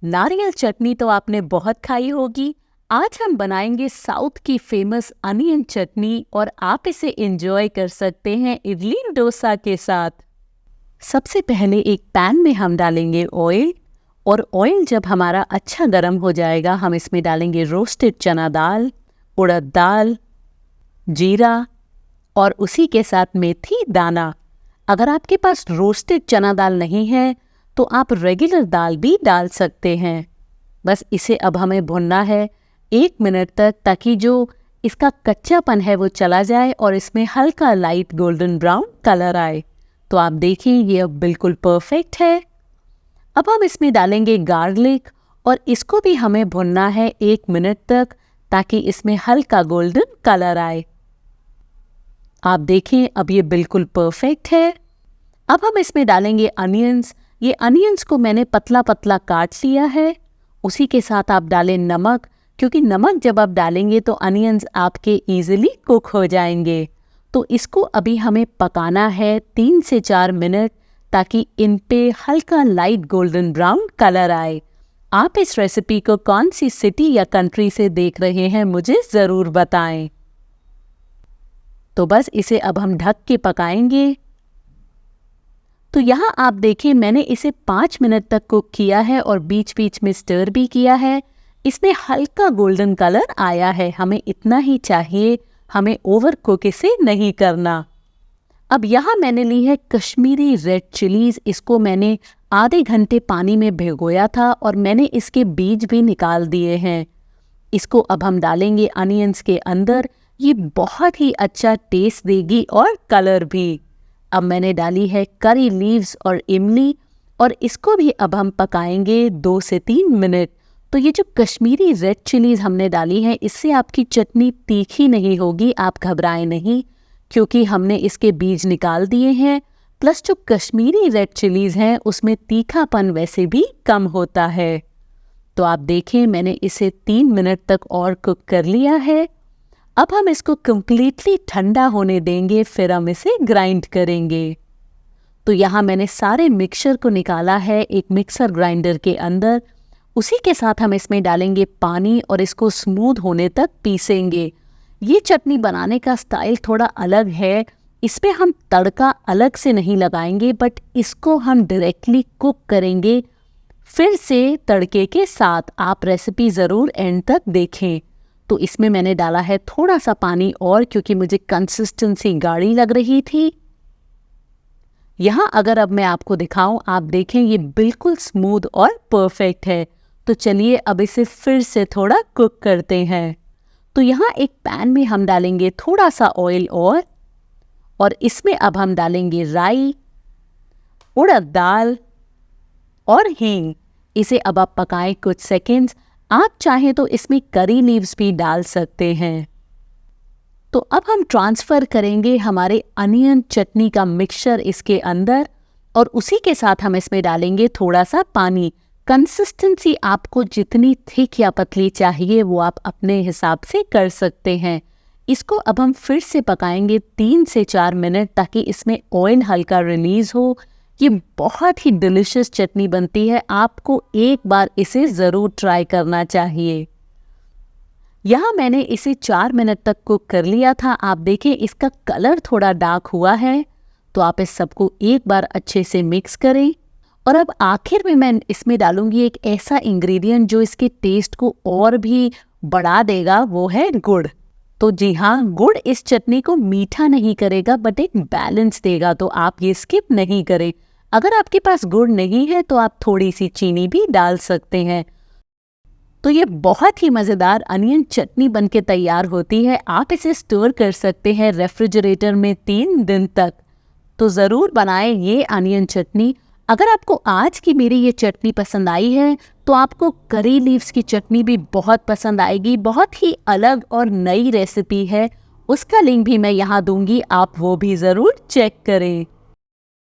नारियल चटनी तो आपने बहुत खाई होगी। आज हम बनाएंगे साउथ की फेमस अनियन चटनी और आप इसे एंजॉय कर सकते हैं इडली डोसा के साथ। सबसे पहले एक पैन में हम डालेंगे ऑयल और ऑयल जब हमारा अच्छा गर्म हो जाएगा हम इसमें डालेंगे रोस्टेड चना दाल, उड़द दाल, जीरा और उसी के साथ मेथी दाना। अगर आपके पास रोस्टेड चना दाल नहीं है तो आप रेगुलर दाल भी डाल सकते हैं। बस इसे अब हमें भुनना है 1 मिनट तक ताकि जो इसका कच्चापन है वो चला जाए और इसमें हल्का लाइट गोल्डन ब्राउन कलर आए। तो आप देखिए ये अब बिल्कुल परफेक्ट है। अब हम इसमें डालेंगे गार्लिक और इसको भी हमें भुनना है 1 मिनट तक ताकि इसमें हल्का गोल्डन कलर आए। आप देखें अब ये बिल्कुल परफेक्ट है। अब हम इसमें डालेंगे अनियंस। ये अनियंस को मैंने पतला पतला काट लिया है। उसी के साथ आप डालें नमक, क्योंकि नमक जब आप डालेंगे तो अनियंस आपके इजीली कुक हो जाएंगे। तो इसको अभी हमें पकाना है 3 से 4 मिनट ताकि इन पे हल्का लाइट गोल्डन ब्राउन कलर आए। आप इस रेसिपी को कौन सी सिटी या कंट्री से देख रहे हैं मुझे ज़रूर बताएं। तो बस इसे अब हम ढक के पकाएंगे। तो यहाँ आप देखें मैंने इसे 5 मिनट तक कुक किया है और बीच बीच में स्टर भी किया है। इसमें हल्का गोल्डन कलर आया है, हमें इतना ही चाहिए, हमें ओवर कुक इसे नहीं करना। अब यहाँ मैंने ली है कश्मीरी रेड चिलीज़। इसको मैंने आधे घंटे पानी में भिगोया था और मैंने इसके बीज भी निकाल दिए हैं। इसको अब हम डालेंगे अनियंस के अंदर। ये बहुत ही अच्छा टेस्ट देगी और कलर भी। अब मैंने डाली है करी लीव्स और इमली और इसको भी अब हम पकाएंगे 2 से 3 मिनट। तो ये जो कश्मीरी रेड चिलीज़ हमने डाली है इससे आपकी चटनी तीखी नहीं होगी, आप घबराएं नहीं, क्योंकि हमने इसके बीज निकाल दिए हैं। प्लस जो कश्मीरी रेड चिलीज़ हैं उसमें तीखापन वैसे भी कम होता है। तो आप देखें मैंने इसे 3 मिनट तक और कुक कर लिया है। अब हम इसको कम्प्लीटली ठंडा होने देंगे, फिर हम इसे ग्राइंड करेंगे। तो यहाँ मैंने सारे मिक्सचर को निकाला है एक मिक्सर ग्राइंडर के अंदर। उसी के साथ हम इसमें डालेंगे पानी और इसको स्मूथ होने तक पीसेंगे। ये चटनी बनाने का स्टाइल थोड़ा अलग है। इसमें हम तड़का अलग से नहीं लगाएंगे, बट इसको हम डायरेक्टली कुक करेंगे फिर से तड़के के साथ। आप रेसिपी ज़रूर एंड तक देखें। तो इसमें मैंने डाला है थोड़ा सा पानी और, क्योंकि मुझे कंसिस्टेंसी गाढ़ी लग रही थी। यहाँ अगर अब मैं आपको दिखाऊं, आप देखें ये बिल्कुल स्मूथ और परफेक्ट है। तो चलिए अब इसे फिर से थोड़ा कुक करते हैं। तो यहाँ एक पैन में हम डालेंगे थोड़ा सा ऑयल और इसमें अब हम डालेंगे राई, उड़द दाल और हींग। इसे अब आप पकाएं कुछ सेकंड्स। आप चाहें तो इसमें करी लीव्स भी डाल सकते हैं। तो अब हम ट्रांसफ़र करेंगे हमारे अनियन चटनी का मिक्सचर इसके अंदर और उसी के साथ हम इसमें डालेंगे थोड़ा सा पानी। कंसिस्टेंसी आपको जितनी थिक या पतली चाहिए वो आप अपने हिसाब से कर सकते हैं। इसको अब हम फिर से पकाएंगे 3 से 4 मिनट ताकि इसमें ऑयल हल्का रिलीज़ हो। ये बहुत ही डिलिशियस चटनी बनती है, आपको एक बार इसे ज़रूर ट्राई करना चाहिए। यहाँ मैंने इसे 4 मिनट तक कुक कर लिया था। आप देखें इसका कलर थोड़ा डार्क हुआ है। तो आप इस सबको एक बार अच्छे से मिक्स करें और अब आखिर में मैं इसमें डालूंगी एक ऐसा इंग्रेडिएंट जो इसके टेस्ट को और भी बढ़ा देगा, वो है गुड़। तो जी हाँ, गुड़ इस चटनी को मीठा नहीं करेगा बट एक बैलेंस देगा, तो आप ये स्किप नहीं करें। अगर आपके पास गुड़ नहीं है तो आप थोड़ी सी चीनी भी डाल सकते हैं। तो ये बहुत ही मज़ेदार अनियन चटनी बनके तैयार होती है। आप इसे स्टोर कर सकते हैं रेफ्रिजरेटर में 3 दिन तक। तो ज़रूर बनाएं ये अनियन चटनी। अगर आपको आज की मेरी ये चटनी पसंद आई है तो आपको करी लीव्स की चटनी भी बहुत पसंद आएगी। बहुत ही अलग और नई रेसिपी है, उसका लिंक भी मैं यहाँ दूंगी, आप वो भी ज़रूर चेक करें।